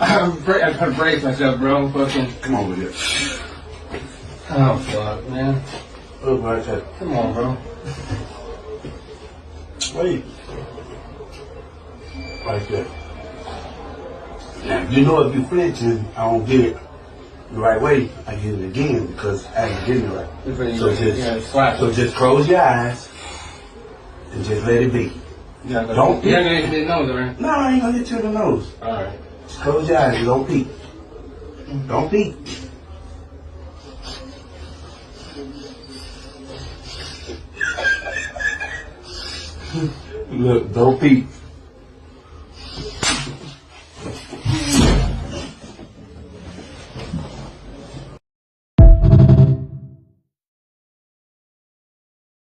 I'm trying to brace myself, bro. Fucking. Come on with it. Oh, fuck, man. Look right there. Come on, bro. Wait. Right there. Now, you know if you flinch and I don't get it the right way, I get it again because I ain't getting it right. So just close your eyes and just let it be. Don't peek. You're not gonna hit the nose, right? No, I ain't gonna hit you in the nose. Alright. Just close your eyes and don't peek. Don't peek. Look, don't peek.